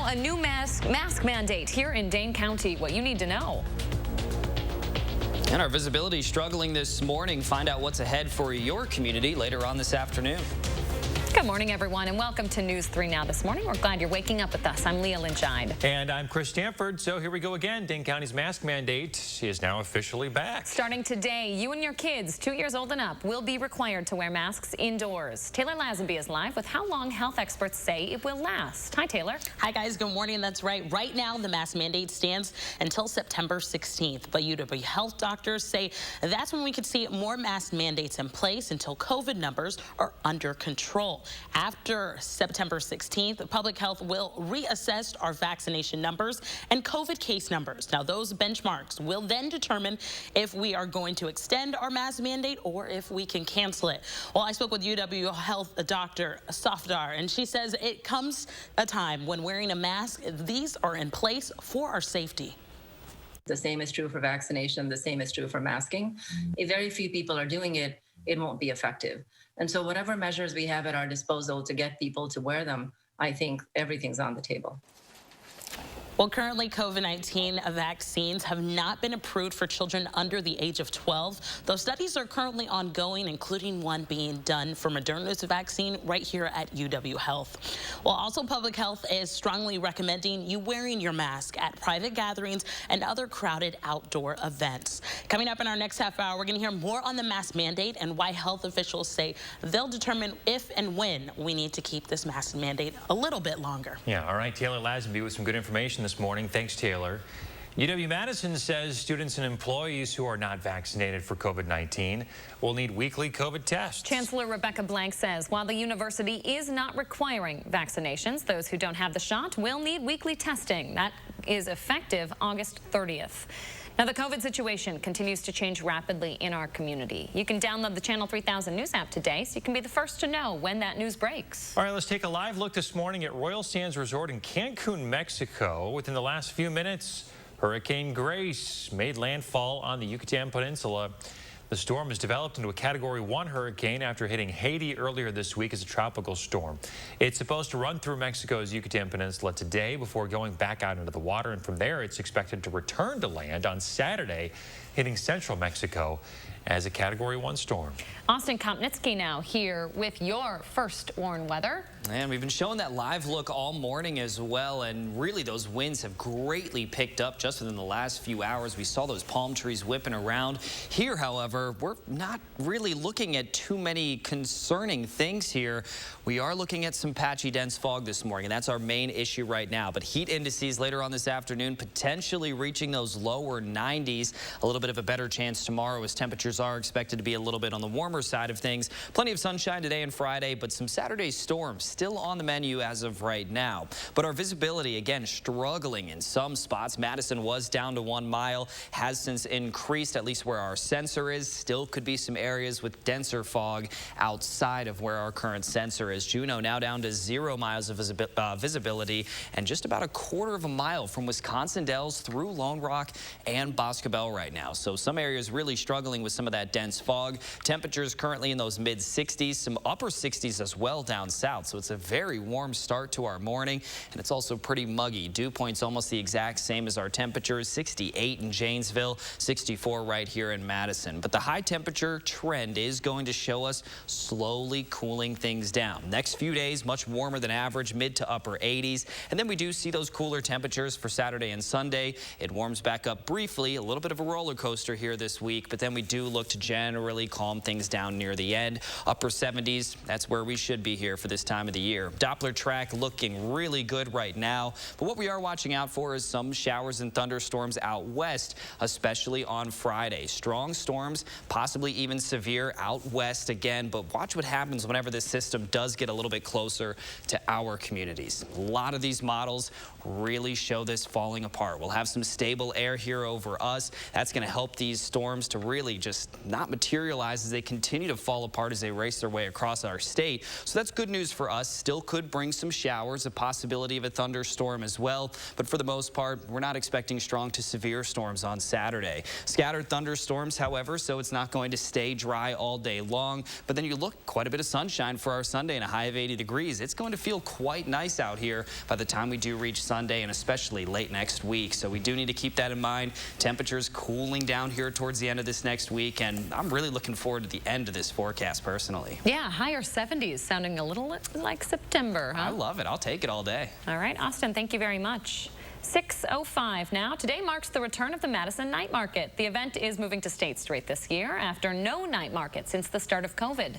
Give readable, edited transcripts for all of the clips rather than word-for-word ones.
a new mask mandate here in Dane County. What you need to know. And our visibility struggling this morning. Find out what's ahead for your community later on this afternoon. Good morning, everyone, and welcome to News 3 Now this morning. We're glad you're waking up with us. I'm Leah Lynchide. And I'm Chris Stanford. So here we go again. Dane County's mask mandate is now officially back. Starting today, you and your kids 2 years old and up will be required to wear masks indoors. Taylor Lazenby is live with how long health experts say it will last. Hi, Taylor. Hi, guys. Good morning. That's right. Right now, the mask mandate stands until September 16th. But UW health doctors say that's when we could see more mask mandates in place until COVID numbers are under control. After September 16th, public health will reassess our vaccination numbers and COVID case numbers. Now, those benchmarks will then determine if we are going to extend our mask mandate or if we can cancel it. Well, I spoke with UW health Dr. Safdar, and she says it comes a time when wearing a mask, these are in place for our safety. The same is true for vaccination. The same is true for masking. If very few people are doing it, it won't be effective. And so whatever measures we have at our disposal to get people to wear them, I think everything's on the table. Well, currently, COVID-19 vaccines have not been approved for children under the age of 12. Those studies are currently ongoing, including one being done for Moderna's vaccine right here at UW Health. Well, also public health is strongly recommending you wearing your mask at private gatherings and other crowded outdoor events. Coming up in our next half hour, we're going to hear more on the mask mandate and why health officials say they'll determine if and when we need to keep this mask mandate a little bit longer. Yeah, all right. Taylor Lazenby with some good information this morning. Thanks, Taylor. UW-Madison says students and employees who are not vaccinated for COVID-19 will need weekly COVID tests. Chancellor Rebecca Blank says while the university is not requiring vaccinations, those who don't have the shot will need weekly testing. That is effective August 30th. Now, the COVID situation continues to change rapidly in our community. You can download the Channel 3000 News app today so you can be the first to know when that news breaks. All right, let's take a live look this morning at Royal Sands Resort in Cancun, Mexico. Within the last few minutes, Hurricane Grace made landfall on the Yucatan Peninsula. The storm has developed into a Category 1 hurricane after hitting Haiti earlier this week as a tropical storm. It's supposed to run through Mexico's Yucatan Peninsula today before going back out into the water, and from there it's expected to return to land on Saturday, hitting central Mexico as a Category 1 storm. Austin Kopnitsky now here with your first warn weather. And we've been showing that live look all morning as well, and really those winds have greatly picked up just within the last few hours. We saw those palm trees whipping around. Here, however, we're not really looking at too many concerning things here. We are looking at some patchy dense fog this morning, and that's our main issue right now. But heat indices later on this afternoon potentially reaching those lower 90s. A little bit of a better chance tomorrow as temperatures are expected to be a little bit on the warmer side of things. Plenty of sunshine today and Friday, but some Saturday storms still on the menu as of right now. But our visibility, again, struggling in some spots. Madison was down to 1 mile, has since increased, at least where our sensor is. Still could be some areas with denser fog outside of where our current sensor is. Juneau now down to 0 miles of visibility, and just about a quarter of a mile from Wisconsin Dells through Lone Rock and Boscobel right now. So some areas really struggling with some of that dense fog. Temperatures currently in those mid-60s, some upper 60s as well down south. So it's a very warm start to our morning, and it's also pretty muggy. Dew point's almost the exact same as our temperatures, 68 in Janesville, 64 right here in Madison. But the high temperature trend is going to show us slowly cooling things down. Next few days, much warmer than average, mid to upper 80s. And then we do see those cooler temperatures for Saturday and Sunday. It warms back up briefly, a little bit of a roller coaster here this week, but then we do look to generally calm things down near the end. Upper 70s, that's where we should be here for this time of the year. Doppler track looking really good right now, but what we are watching out for is some showers and thunderstorms out west, especially on Friday. Strong storms, possibly even severe out west again, but watch what happens whenever this system does get a little bit closer to our communities. A lot of these models really show this falling apart. We'll have some stable air here over us. That's going to to help these storms to really just not materialize as they continue to fall apart as they race their way across our state. So that's good news for us. Still could bring some showers, a possibility of a thunderstorm as well. But for the most part, we're not expecting strong to severe storms on Saturday. Scattered thunderstorms, however, so it's not going to stay dry all day long. But then you look, quite a bit of sunshine for our Sunday and a high of 80 degrees. It's going to feel quite nice out here by the time we do reach Sunday and especially late next week. So we do need to keep that in mind. Temperatures cooling down here towards the end of this next week, and I'm really looking forward to the end of this forecast personally. Yeah, higher 70s, sounding a little like September, huh? I love it. I'll take it all day. All right, Austin, thank you very much. 6:05 now. Today marks the return of the Madison Night Market. The event is moving to State Street this year after no night market since the start of COVID.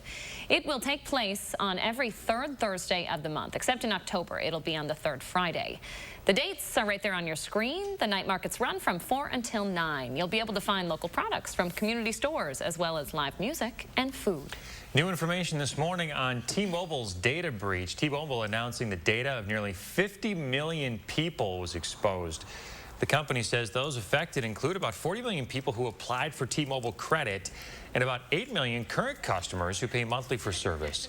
It will take place on every third Thursday of the month, except in October. It'll be on the third Friday. The dates are right there on your screen. The night markets run from 4 until 9. You'll be able to find local products from community stores as well as live music and food. New information this morning on T-Mobile's data breach. T-Mobile announcing the data of nearly 50 million people was exposed. The company says those affected include about 40 million people who applied for T-Mobile credit and about 8 million current customers who pay monthly for service.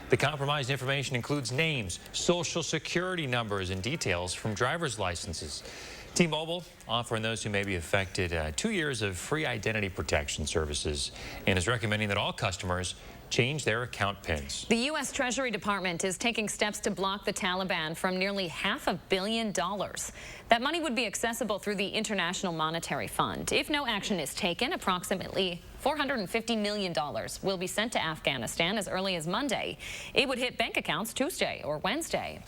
The compromised information includes names, social security numbers, and details from driver's licenses. T-Mobile offering those who may be affected 2 years of free identity protection services and is recommending that all customers change their account PINs. The U.S. Treasury Department is taking steps to block the Taliban from nearly $500 million. That money would be accessible through the International Monetary Fund. If no action is taken, approximately $450 million will be sent to Afghanistan as early as Monday. It would hit bank accounts Tuesday or Wednesday.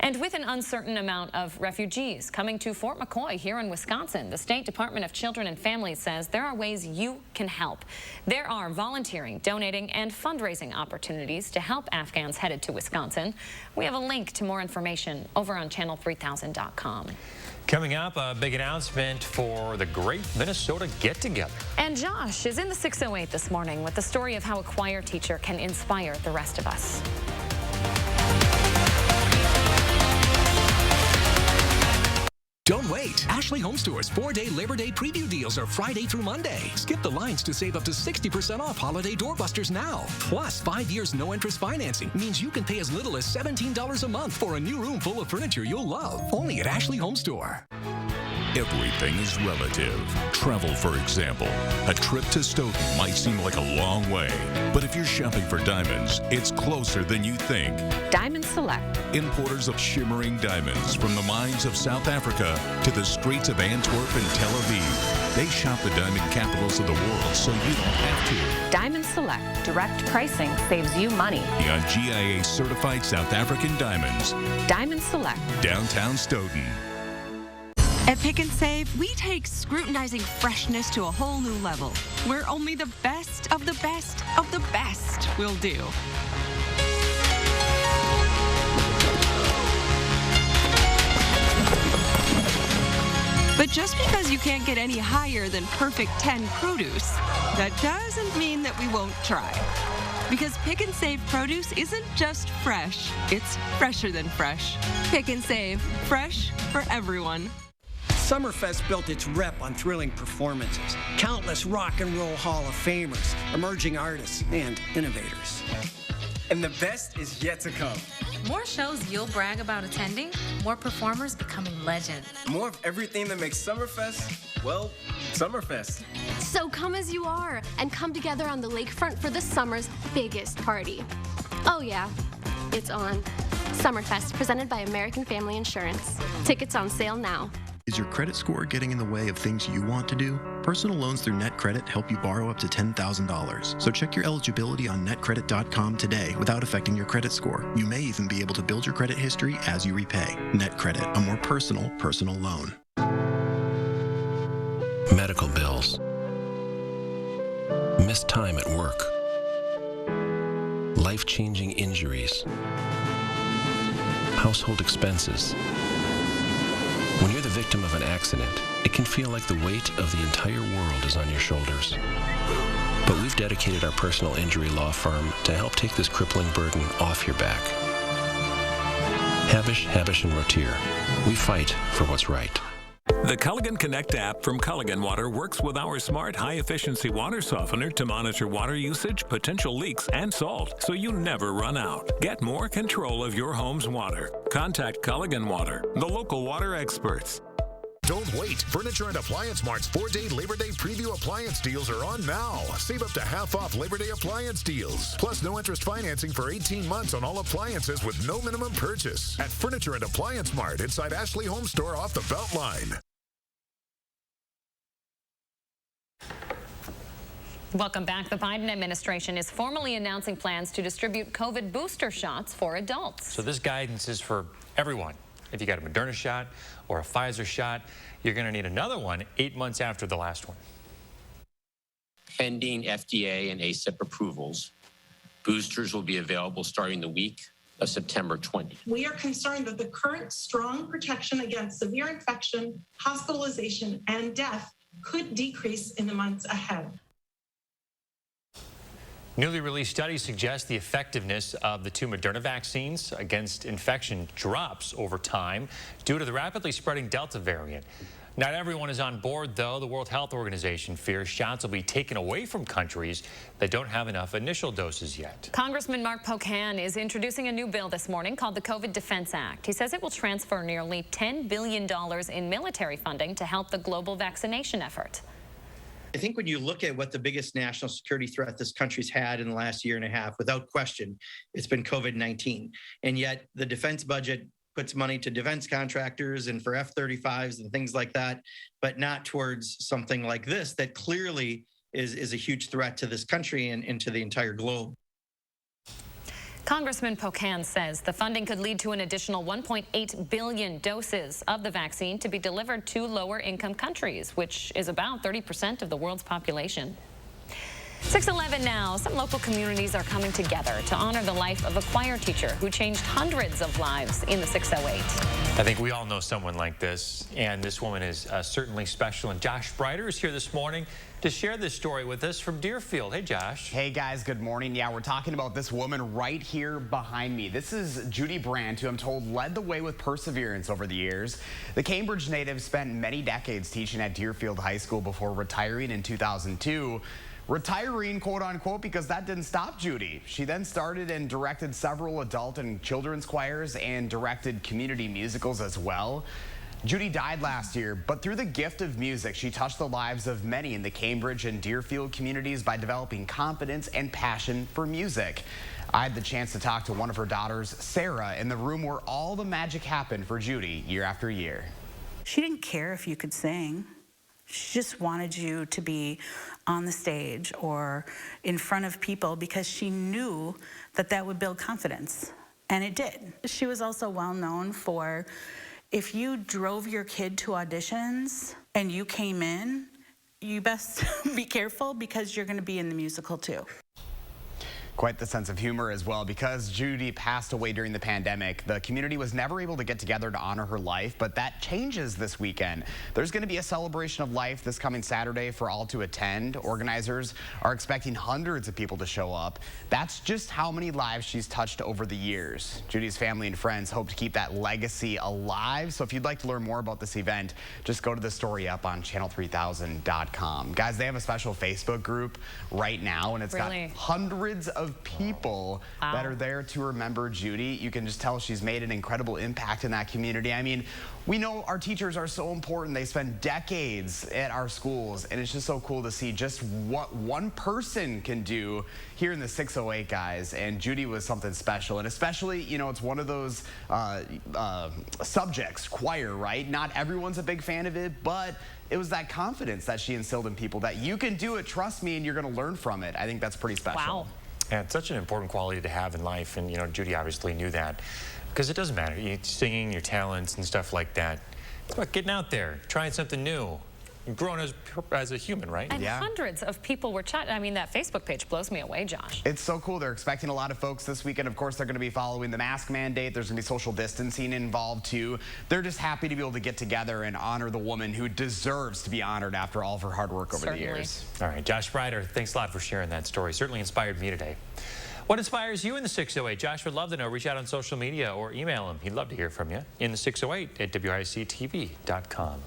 And with an uncertain amount of refugees coming to Fort McCoy here in Wisconsin, the State Department of Children and Families says there are ways you can help. There are volunteering, donating, and fundraising opportunities to help Afghans headed to Wisconsin. We have a link to more information over on channel3000.com. Coming up, a big announcement for the Great Minnesota Get-Together. And Josh is in the 608 this morning with the story of how a choir teacher can inspire the rest of us. Don't wait. Ashley Home Store's 4-day Labor Day preview deals are Friday through Monday. Skip the lines to save up to 60% off holiday doorbusters now. Plus, 5 years no-interest financing means you can pay as little as $17 a month for a new room full of furniture you'll love. Only at Ashley Home Store. Everything is relative. Travel, for example. A trip to Stoughton might seem like a long way, but if you're shopping for diamonds, it's closer than you think. Diamond Select. Importers of shimmering diamonds from the mines of South Africa to the streets of Antwerp and Tel Aviv. They shop the diamond capitals of the world so you don't have to. Diamond Select. Direct pricing saves you money. On GIA certified South African diamonds. Diamond Select. Downtown Stoughton. At Pick and Save, we take scrutinizing freshness to a whole new level, where only the best of the best of the best will do. But just because you can't get any higher than perfect 10 produce, that doesn't mean that we won't try. Because Pick and Save produce isn't just fresh, it's fresher than fresh. Pick and Save, fresh for everyone. Summerfest built its rep on thrilling performances, countless rock and roll Hall of Famers, emerging artists, and innovators. And the best is yet to come. More shows you'll brag about attending, more performers becoming legends. More of everything that makes Summerfest, well, Summerfest. So come as you are and come together on the lakefront for the summer's biggest party. Oh yeah, it's on. Summerfest, presented by American Family Insurance. Tickets on sale now. Is your credit score getting in the way of things you want to do? Personal loans through NetCredit help you borrow up to $10,000. So check your eligibility on netcredit.com today without affecting your credit score. You may even be able to build your credit history as you repay. NetCredit, a more personal loan. Medical bills. Missed time at work. Life-changing injuries. Household expenses. When you're the victim of an accident, it can feel like the weight of the entire world is on your shoulders. But we've dedicated our personal injury law firm to help take this crippling burden off your back. Habish, Habish & Rotier. We fight for what's right. The Culligan Connect app from Culligan Water works with our smart, high-efficiency water softener to monitor water usage, potential leaks, and salt, so you never run out. Get more control of your home's water. Contact Culligan Water, the local water experts. Don't wait. Furniture and Appliance Mart's 4-day Labor Day preview appliance deals are on now. Save up to half off Labor Day appliance deals. Plus no interest financing for 18 months on all appliances with no minimum purchase. At Furniture and Appliance Mart inside Ashley Home Store off the Beltline. Welcome back. The Biden administration is formally announcing plans to distribute COVID booster shots for adults. So this guidance is for everyone. If you got a Moderna shot or a Pfizer shot, you're going to need another one 8 months after the last one. Pending FDA and ACIP approvals, boosters will be available starting the week of September 20. We are concerned that the current strong protection against severe infection, hospitalization, and death could decrease in the months ahead. Newly released studies suggest the effectiveness of the 2 Moderna vaccines against infection drops over time due to the rapidly spreading Delta variant. Not everyone is on board, though. The World Health Organization fears shots will be taken away from countries that don't have enough initial doses yet. Congressman Mark Pocan is introducing a new bill this morning called the COVID Defense Act. He says it will transfer nearly $10 billion in military funding to help the global vaccination effort. I think when you look at what the biggest national security threat this country's had in the last year and a half, without question, it's been COVID-19. And yet the defense budget puts money to defense contractors and for F-35s and things like that, but not towards something like this that clearly is a huge threat to this country and to the entire globe. Congressman Pocan says the funding could lead to an additional 1.8 billion doses of the vaccine to be delivered to lower-income countries, which is about 30% of the world's population. 6:11 now. Some local communities are coming together to honor the life of a choir teacher who changed hundreds of lives in the 608. I think we all know someone like this, and this woman is certainly special. And Josh Sprider is here this morning to share this story with us from Deerfield. Hey, Josh. Hey, guys. Good morning. Yeah, we're talking about this woman right here behind me. This is Judy Brandt, who I'm told led the way with perseverance over the years. The Cambridge native spent many decades teaching at Deerfield High School before retiring in 2002. Retiring, quote unquote, because that didn't stop Judy. She then started and directed several adult and children's choirs and directed community musicals as well. Judy died last year, but through the gift of music, she touched the lives of many in the Cambridge and Deerfield communities by developing confidence and passion for music. I had the chance to talk to one of her daughters, Sarah, in the room where all the magic happened for Judy year after year. She didn't care if you could sing. She just wanted you to be on the stage or in front of people because she knew that that would build confidence, and it did. She was also well known for, if you drove your kid to auditions and you came in, you best be careful because you're going to be in the musical too. Quite the sense of humor as well. Because Judy passed away during the pandemic, the community was never able to get together to honor her life, but that changes this weekend. There's going to be a celebration of life this coming Saturday for all to attend. Organizers are expecting hundreds of people to show up. That's just how many lives she's touched over the years. Judy's family and friends hope to keep that legacy alive. So if you'd like to learn more about this event, just go to the story up on channel3000.com. Guys, they have a special Facebook group right now, and it's got hundreds of people that are there to remember Judy. You can just tell she's made an incredible impact in that community. I mean, we know our teachers are so important. They spend decades at our schools, and it's just so cool to see just what one person can do here in the 608, guys. And Judy was something special, and especially, you know, it's one of those subjects, choir, right? Not everyone's a big fan of it, but it was that confidence that she instilled in people that you can do it, trust me, and you're going to learn from it. I think that's pretty special. Wow. Yeah, it's such an important quality to have in life, and, you know, Judy obviously knew that. Because it doesn't matter, you singing, your talents and stuff like that. It's about getting out there, trying something new, and growing as a human, right? And hundreds of people were chatting. I mean, that Facebook page blows me away, Josh. It's so cool. They're expecting a lot of folks this weekend. Of course, they're going to be following the mask mandate. There's going to be social distancing involved, too. They're just happy to be able to get together and honor the woman who deserves to be honored after all of her hard work over the years. All right, Josh Sprider, thanks a lot for sharing that story. Certainly inspired me today. What inspires you in the 608? Josh would love to know. Reach out on social media or email him. He'd love to hear from you in the 608 at WICTV.com.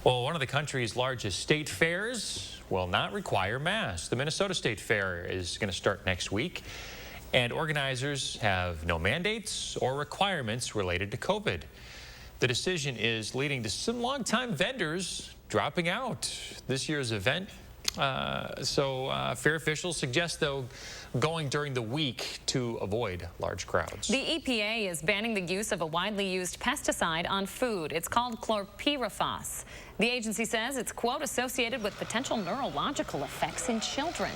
Well, one of the country's largest state fairs will not require masks. The Minnesota State Fair is going to start next week, and organizers have no mandates or requirements related to COVID. The decision is leading to some longtime vendors dropping out this year's event. Fair officials suggest, though, going during the week to avoid large crowds. The EPA is banning the use of a widely used pesticide on food. It's called Chlorpyrifos. The agency says it's, quote, associated with potential neurological effects in children.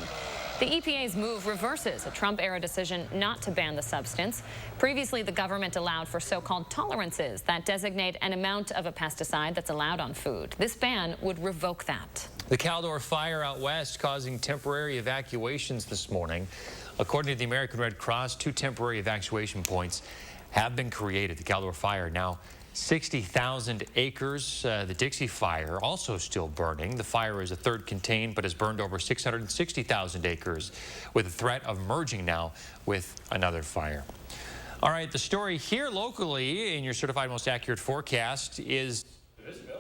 The EPA's move reverses a Trump-era decision not to ban the substance. Previously, the government allowed for so-called tolerances that designate an amount of a pesticide that's allowed on food. This ban would revoke that. The Caldor fire out west causing temporary evacuations this morning. According to the American Red Cross, 2 temporary evacuation points have been created. The Caldor fire now 60,000 acres. The Dixie fire also still burning. The fire is a third contained but has burned over 660,000 acres with a threat of merging now with another fire. All right, the story here locally in your certified most accurate forecast is visibility.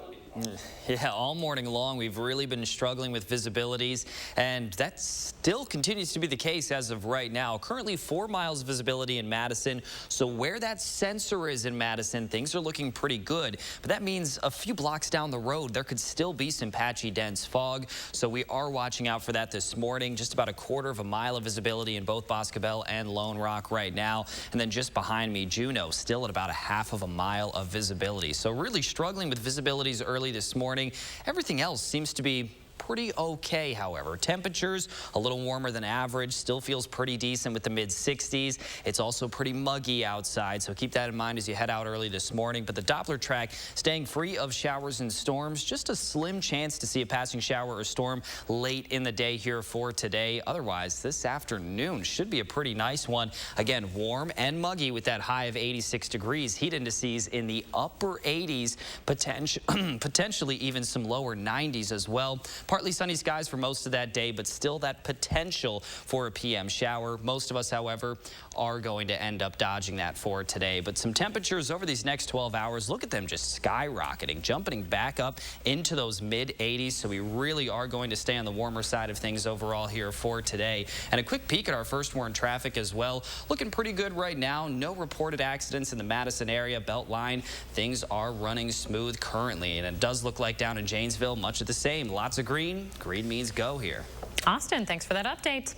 Yeah, all morning long we've really been struggling with visibilities, and that still continues to be the case as of right now. Currently 4 miles visibility in Madison, so where that sensor is in Madison, things are looking pretty good, but that means a few blocks down the road there could still be some patchy dense fog, so we are watching out for that this morning. Just about a 1/4 mile of visibility in both Boscobel and Lone Rock right now, and then just behind me, Juneau, still at about a 1/2 mile of visibility. So really struggling with visibilities early this morning. Everything else seems to be pretty okay, however. Temperatures a little warmer than average, still feels pretty decent with the mid-60s. It's also pretty muggy outside, so keep that in mind as you head out early this morning. But the Doppler track staying free of showers and storms. Just a slim chance to see a passing shower or storm late in the day here for today. Otherwise, this afternoon should be a pretty nice one. Again, warm and muggy with that high of 86 degrees. Heat indices in the upper 80s, potentially even some lower 90s as well. Partly sunny skies for most of that day, but still that potential for a PM shower. Most of us, however, are going to end up dodging that for today. But some temperatures over these next 12 hours, look at them just skyrocketing, jumping back up into those mid-80s. So we really are going to stay on the warmer side of things overall here for today. And a quick peek at our first warn traffic as well. Looking pretty good right now. No reported accidents in the Madison area Beltline. Things are running smooth currently. And it does look like down in Janesville, much of the same. Lots of green. Green means go here. Austin, thanks for that update.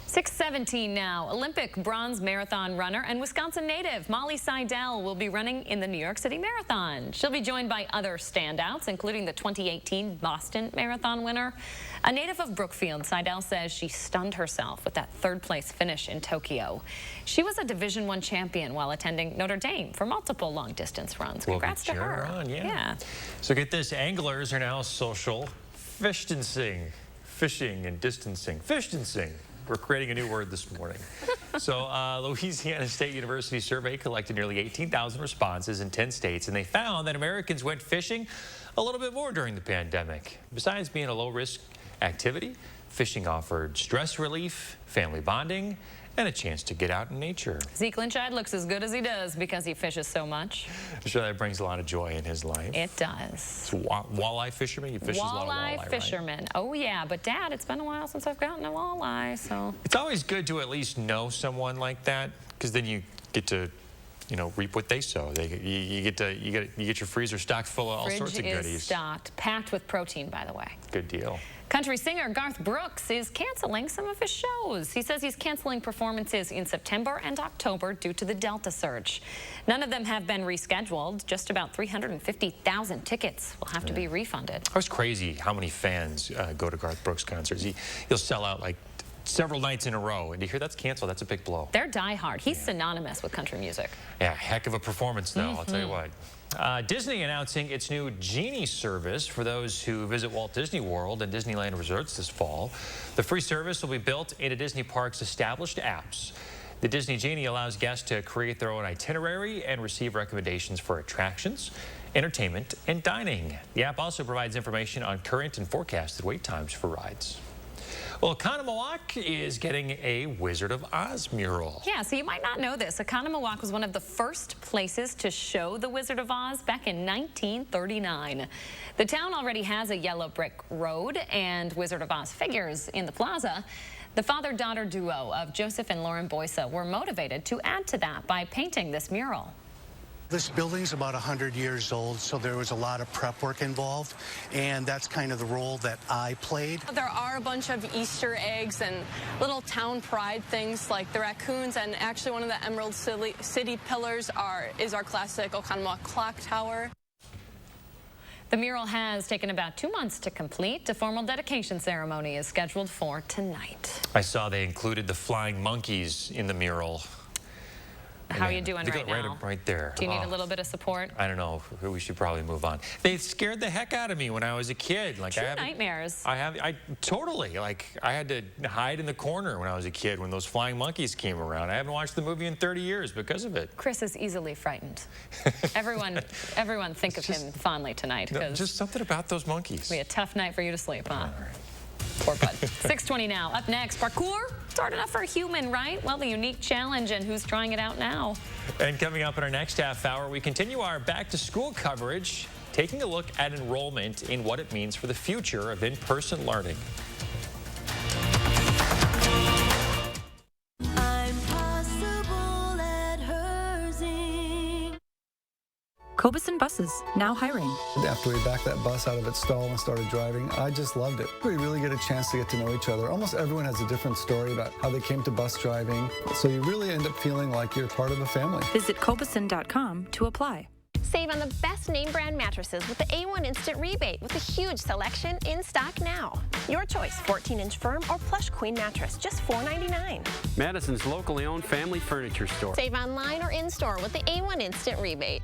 6:17 now. Olympic bronze marathon runner and Wisconsin native Molly Seidel will be running in the New York City Marathon. She'll be joined by other standouts, including the 2018 Boston Marathon winner. A native of Brookfield, Seidel says she stunned herself with that 3rd-place finish in Tokyo. She was a Division I champion while attending Notre Dame for multiple long-distance runs. Congrats to her. Yeah. So get this, anglers are now social fishing and distancing. Fishtancing. We're creating a new word this morning. So Louisiana State University survey collected nearly 18,000 responses in 10 states, and they found that Americans went fishing a little bit more during the pandemic. Besides being a low-risk activity, fishing offered stress relief, family bonding, and a chance to get out in nature. Zeke Lynchide looks as good as he does because he fishes so much. I'm sure that brings a lot of joy in his life. It does. So walleye fisherman? You fish a lot of walleye, walleye fisherman. Right? Oh, yeah. But, Dad, it's been a while since I've gotten a walleye, so. It's always good to at least know someone like that, because then you get to, you know, reap what they sow. You get your freezer stocked full of all sorts of goodies. Fridge is stocked, packed with protein, by the way. Good deal. Country singer Garth Brooks is canceling some of his shows. He says he's canceling performances in September and October due to the Delta surge. None of them have been rescheduled. Just about 350,000 tickets will have to be refunded. It was crazy how many fans go to Garth Brooks concerts. He'll sell out like several nights in a row, and to hear that's canceled, that's a big blow. They're diehard. He's synonymous with country music. Yeah, heck of a performance, though, I'll tell you what. Disney announcing its new Genie service for those who visit Walt Disney World and Disneyland Resorts this fall. The free service will be built into Disney Parks' established apps. The Disney Genie allows guests to create their own itinerary and receive recommendations for attractions, entertainment, and dining. The app also provides information on current and forecasted wait times for rides. Well, Oconomowoc is getting a Wizard of Oz mural. Yeah, so you might not know this. Oconomowoc was one of the first places to show the Wizard of Oz back in 1939. The town already has a yellow brick road and Wizard of Oz figures in the plaza. The father-daughter duo of Joseph and Lauren Boysa were motivated to add to that by painting this mural. This building's about 100 years old, so there was a lot of prep work involved, and that's kind of the role that I played. There are a bunch of Easter eggs and little town pride things like the raccoons, and actually one of the Emerald City pillars is our classic Oconomowoc clock tower. The mural has taken about 2 months to complete. A formal dedication ceremony is scheduled for tonight. I saw they included the flying monkeys in the mural. How are you doing right now? Right there. Do you need a little bit of support? I don't know. We should probably move on. They scared the heck out of me when I was a kid. Like True nightmares. I totally, like, I had to hide in the corner when I was a kid when those flying monkeys came around. I haven't watched the movie in 30 years because of it. Chris is easily frightened. everyone think of him fondly tonight. No, just something about those monkeys. It'll be a tough night for you to sleep, huh? Poor bud. 6:20 now. Up next, parkour. It's hard enough for a human, right? Well, the unique challenge and who's trying it out now. And coming up in our next half hour, we continue our back-to-school coverage, taking a look at enrollment and what it means for the future of in-person learning. Coveted buses, now hiring. After we backed that bus out of its stall and started driving, I just loved it. We really get a chance to get to know each other. Almost everyone has a different story about how they came to bus driving. So you really end up feeling like you're part of a family. Visit Coveted.com to apply. Save on the best name brand mattresses with the A1 Instant Rebate with a huge selection in stock now. Your choice, 14-inch firm or plush queen mattress, just $4.99. Madison's locally owned family furniture store. Save online or in-store with the A1 Instant Rebate.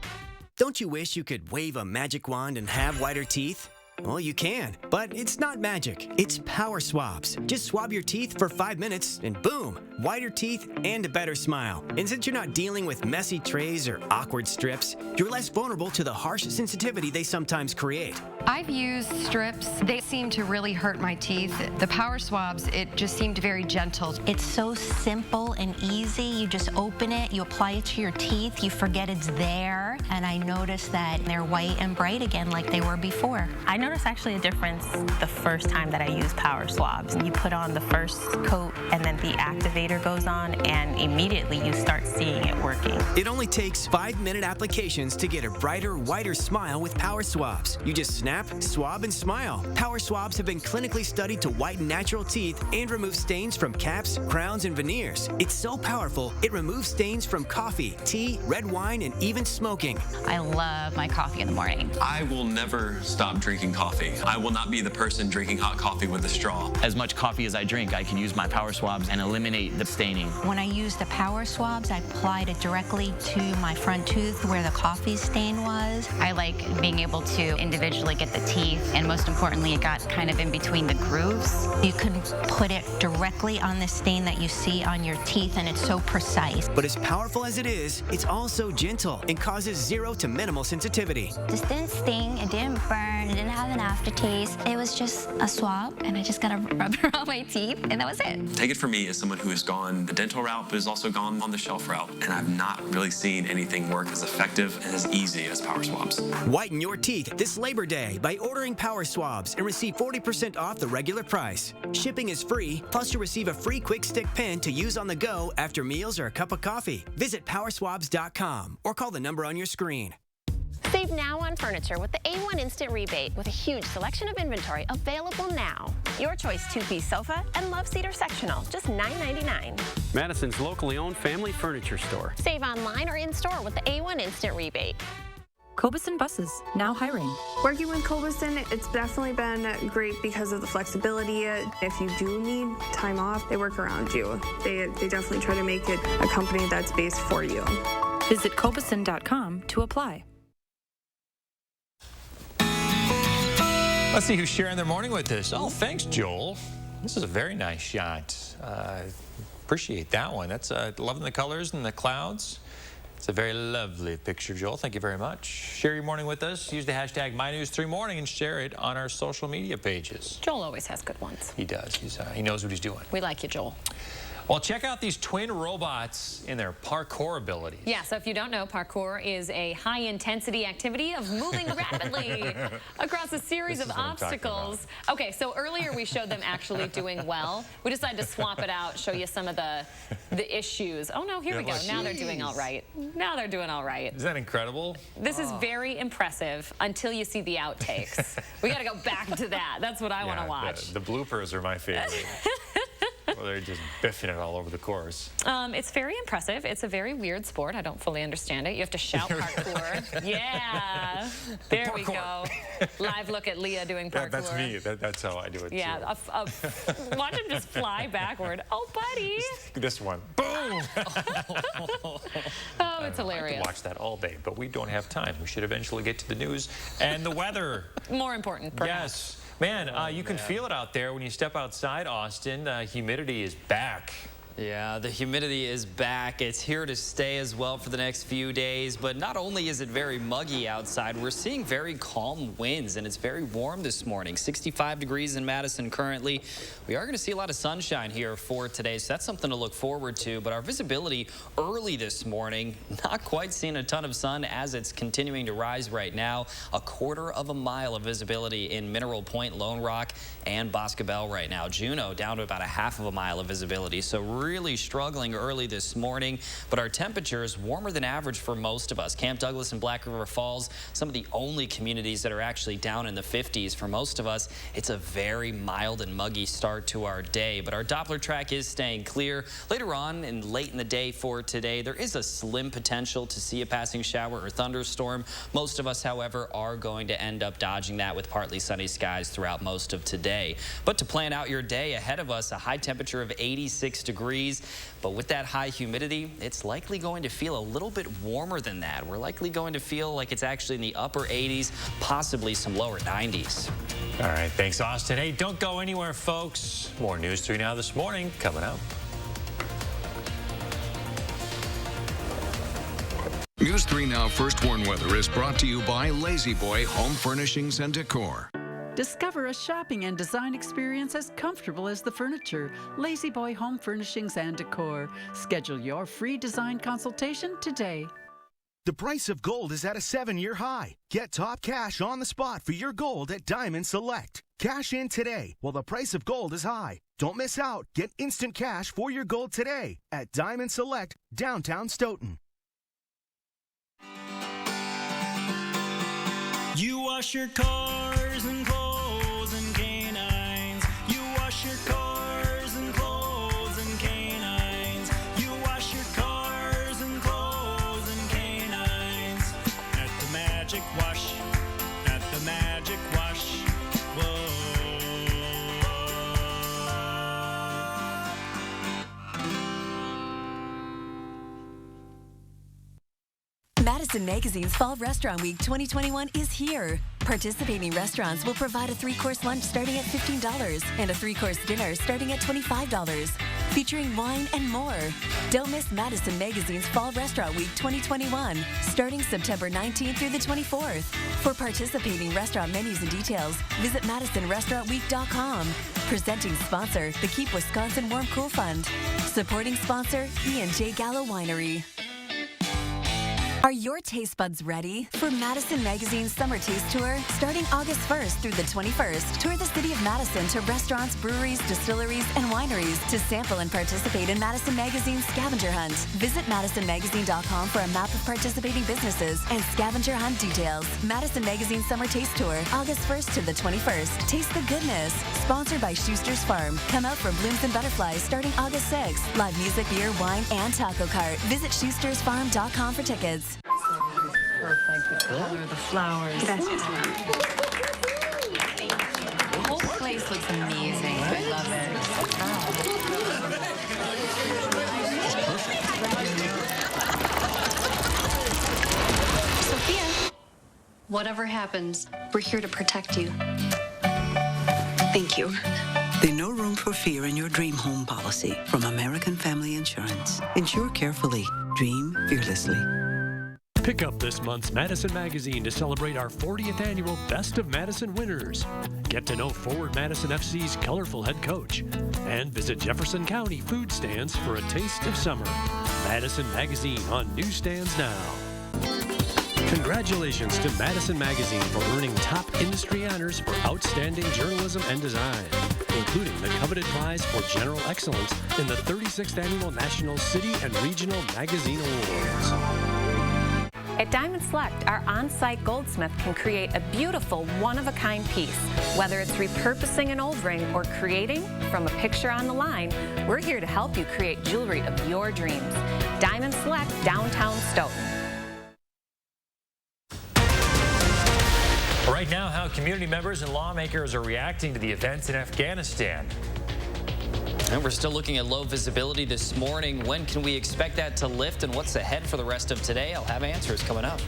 Don't you wish you could wave a magic wand and have whiter teeth? Well, you can, but it's not magic. It's power swabs. Just swab your teeth for 5 minutes and boom, whiter teeth and a better smile. And since you're not dealing with messy trays or awkward strips, you're less vulnerable to the harsh sensitivity they sometimes create. I've used strips. They seem to really hurt my teeth. The power swabs, it just seemed very gentle. It's so simple and easy. You just open it, you apply it to your teeth, you forget it's there, and I noticed that they're white and bright again like they were before. I noticed actually a difference the first time that I used power swabs. You put on the first coat and then the activator goes on and immediately you start seeing it working. It only takes 5-minute applications to get a brighter, whiter smile with power swabs. You just snap, swab, and smile. Power swabs have been clinically studied to whiten natural teeth and remove stains from caps, crowns, and veneers. It's so powerful, it removes stains from coffee, tea, red wine, and even smoking. I love my coffee in the morning. I will never stop drinking coffee. I will not be the person drinking hot coffee with a straw. As much coffee as I drink, I can use my power swabs and eliminate the staining. When I use the power swabs, I applied it directly to my front tooth where the coffee stain was. I like being able to individually get the teeth, and most importantly, it got kind of in between the grooves. You can put it directly on the stain that you see on your teeth, and it's so precise. But as powerful as it is, it's also gentle and causes 0 to minimal sensitivity. This didn't sting, it didn't burn, it didn't have an aftertaste. It was just a swab, and I just got to rub it on my teeth, and that was it. Take it from me as someone who has gone the dental route, but has also gone on the shelf route, and I've not really seen anything work as effective and as easy as power swabs. Whiten your teeth this Labor Day by ordering power swabs and receive 40% off the regular price. Shipping is free, plus you'll receive a free quick stick pen to use on the go after meals or a cup of coffee. Visit powerswabs.com or call the number on your screen. Save now on furniture with the A1 Instant Rebate with a huge selection of inventory available now. Your choice, 2-piece sofa and love seater sectional, just $9.99. Madison's locally owned family furniture store. Save online or in-store with the A1 Instant Rebate. Coveted buses, now hiring. Working with Coveted, it's definitely been great because of the flexibility. If you do need time off, they work around you. They definitely try to make it a company that's based for you. Visit Coveted.com to apply. Let's see who's sharing their morning with us. Oh, thanks, Joel. This is a very nice shot. Appreciate that one. That's loving the colors and the clouds. It's a very lovely picture, Joel. Thank you very much. Share your morning with us. Use the hashtag MyNews3Morning and share it on our social media pages. Joel always has good ones. He does. He knows what he's doing. We like you, Joel. Well, check out these twin robots in their parkour abilities. Yeah, so if you don't know, parkour is a high-intensity activity of moving rapidly across a series of obstacles. Okay, so earlier we showed them actually doing well. We decided to swap it out, show you some of the issues. Oh, no, here we go. Now they're doing all right. Now they're doing all right. Isn't that incredible? This is very impressive until you see the outtakes. We got to go back to that. That's what I want to watch. The bloopers are my favorite. Well, they're just biffing it all over the course. It's very impressive. It's a very weird sport. I don't fully understand it. You have to shout parkour. Yeah. There we go. Live look at Leah doing parkour. That's me. That's how I do it, yeah, too. Watch him just fly backward. Oh, buddy. This one. Boom! Oh, it's hilarious. I could watch that all day, but we don't have time. We should eventually get to the news and the weather. More important, perhaps. Yes. Man, you can feel it out there when you step outside, Austin. The humidity is back. Yeah, the humidity is back. It's here to stay as well for the next few days. But not only is it very muggy outside, we're seeing very calm winds, and it's very warm this morning. 65 degrees in Madison currently. We are going to see a lot of sunshine here for today, so that's something to look forward to. But our visibility early this morning, not quite seeing a ton of sun as it's continuing to rise right now. 1/4 mile of visibility in Mineral Point, Lone Rock, and Boscobel right now. Juneau down to about 1/2 mile of visibility. So really struggling early this morning, but our temperatures warmer than average for most of us. Camp Douglas and Black River Falls, some of the only communities that are actually down in the 50s. For most of us, it's a very mild and muggy start to our day, but our Doppler track is staying clear. Later on and late in the day for today, there is a slim potential to see a passing shower or thunderstorm. Most of us, however, are going to end up dodging that with partly sunny skies throughout most of today. But to plan out your day ahead of us, a high temperature of 86 degrees. But with that high humidity, it's likely going to feel a little bit warmer than that. We're likely going to feel like it's actually in the upper 80s, possibly some lower 90s. All right, thanks, Austin. Hey, don't go anywhere, folks. More News 3 Now this morning coming up. News 3 Now First Warn Weather is brought to you by Lazenby Home Furnishings and Decor. Discover a shopping and design experience as comfortable as the furniture. Lazenby Home Furnishings and Decor. Schedule your free design consultation today. The price of gold is at a 7-year high. Get top cash on the spot for your gold at Diamond Select. Cash in today while the price of gold is high. Don't miss out. Get instant cash for your gold today at Diamond Select, downtown Stoughton. You wash your cars and clothes and canines. You wash your cars and clothes and canines. You wash your cars and clothes and canines. At the Magic Wash. At the Magic Wash. Whoa. Madison Magazine's Fall Restaurant Week 2021 is here. Participating restaurants will provide a 3-course lunch starting at $15 and a 3-course dinner starting at $25, featuring wine and more. Don't miss Madison Magazine's Fall Restaurant Week 2021, starting September 19th through the 24th. For participating restaurant menus and details, visit MadisonRestaurantWeek.com. Presenting sponsor, the Keep Wisconsin Warm Cool Fund. Supporting sponsor, E&J Gallo Winery. Are your taste buds ready for Madison Magazine's Summer Taste Tour? Starting August 1st through the 21st, tour the city of Madison to restaurants, breweries, distilleries, and wineries to sample and participate in Madison Magazine's Scavenger Hunt. Visit MadisonMagazine.com for a map of participating businesses and scavenger hunt details. Madison Magazine Summer Taste Tour, August 1st to the 21st. Taste the goodness. Sponsored by Schuster's Farm. Come out for Blooms and Butterflies starting August 6th. Live music, beer, wine, and taco cart. Visit SchustersFarm.com for tickets. Perfect. The color of the flowers. That's the whole place looks amazing. I love it. Sophia, whatever happens, we're here to protect you. Thank you. There's no room for fear in your dream home policy from American Family Insurance. Insure carefully. Dream fearlessly. Pick up this month's Madison magazine to celebrate our 40th annual Best of Madison winners. Get to know Forward Madison FC's colorful head coach. And visit Jefferson County food stands for a taste of summer. Madison Magazine on newsstands now. Congratulations to Madison Magazine for earning top industry honors for outstanding journalism and design, including the coveted prize for general excellence in the 36th Annual National City and Regional Magazine Awards. At Diamond Select, our on-site goldsmith can create a beautiful, one-of-a-kind piece. Whether it's repurposing an old ring or creating from a picture on the line, we're here to help you create jewelry of your dreams. Diamond Select, downtown Stoughton. Right now, how community members and lawmakers are reacting to the events in Afghanistan. And we're still looking at low visibility this morning. When can we expect that to lift, and what's ahead for the rest of today? I'll have answers coming up.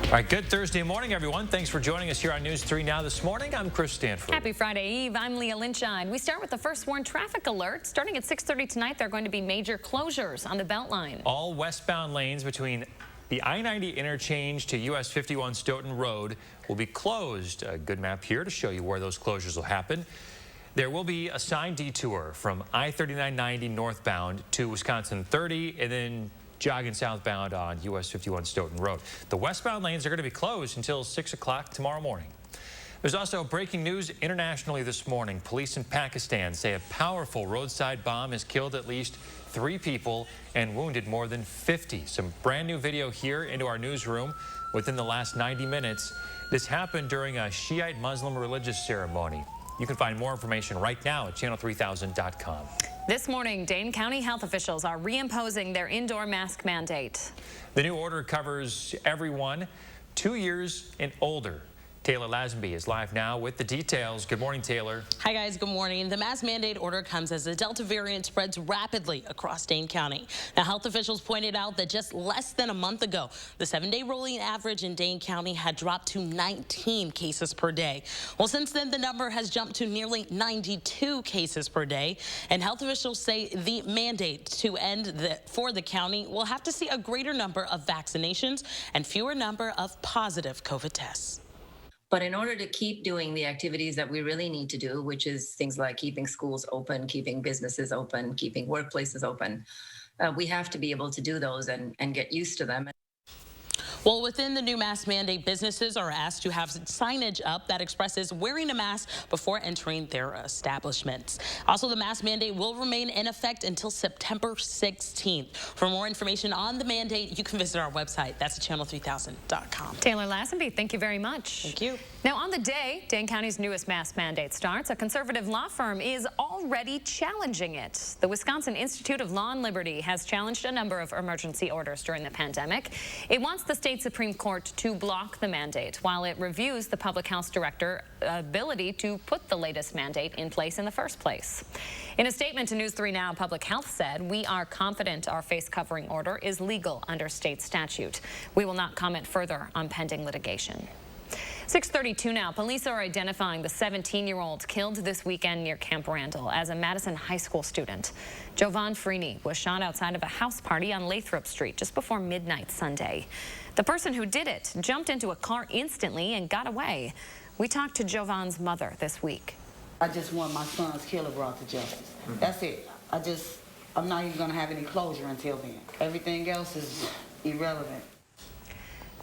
All right, good Thursday morning, everyone. Thanks for joining us here on News 3 Now this morning. I'm Chris Stanford. Happy Friday Eve. I'm Leah Lynchine. We start with the first warned traffic alert. Starting at 6:30 tonight, there are going to be major closures on the Beltline. All westbound lanes between the I-90 interchange to US 51 Stoughton Road will be closed. A good map here to show you where those closures will happen. There will be a signed detour from I-3990 northbound to Wisconsin 30 and then jogging southbound on US 51 Stoughton Road. The westbound lanes are going to be closed until 6 o'clock tomorrow morning. There's also breaking news internationally this morning. Police in Pakistan say a powerful roadside bomb has killed at least 3 people and wounded more than 50. Some brand new video here into our newsroom within the last 90 minutes. This happened during a Shiite Muslim religious ceremony. You can find more information right now at channel3000.com. This morning, Dane County health officials are reimposing their indoor mask mandate. The new order covers everyone 2 years and older. Taylor Lazenby is live now with the details. Good morning, Taylor. Hi, guys. Good morning. The mask mandate order comes as the Delta variant spreads rapidly across Dane County. Now, health officials pointed out that just less than a month ago, the 7-day rolling average in Dane County had dropped to 19 cases per day. Well, since then, the number has jumped to nearly 92 cases per day. And health officials say the mandate to end for the county will have to see a greater number of vaccinations and fewer number of positive COVID tests. But in order to keep doing the activities that we really need to do, which is things like keeping schools open, keeping businesses open, keeping workplaces open, we have to be able to do those and get used to them. Well, within the new mask mandate, businesses are asked to have signage up that expresses wearing a mask before entering their establishments. Also, the mask mandate will remain in effect until September 16th. For more information on the mandate, you can visit our website. That's channel3000.com. Taylor Lazenby, thank you very much. Thank you. Now, on the day Dane County's newest mask mandate starts, a conservative law firm is already challenging it. The Wisconsin Institute of Law and Liberty has challenged a number of emergency orders during the pandemic. It wants the state Supreme Court to block the mandate while it reviews the public health director's ability to put the latest mandate in place in the first place. In a statement to News 3 Now, Public Health said, "We are confident our face covering order is legal under state statute. We will not comment further on pending litigation." 6:32 now. Police are identifying the 17-year-old killed this weekend near Camp Randall as a Madison High School student. Jovan Freeney was shot outside of a house party on Lathrop Street just before midnight Sunday. The person who did it jumped into a car instantly and got away. We talked to Jovan's mother this week. I just want my son's killer brought to justice. That's it. I'm not even going to have any closure until then. Everything else is irrelevant.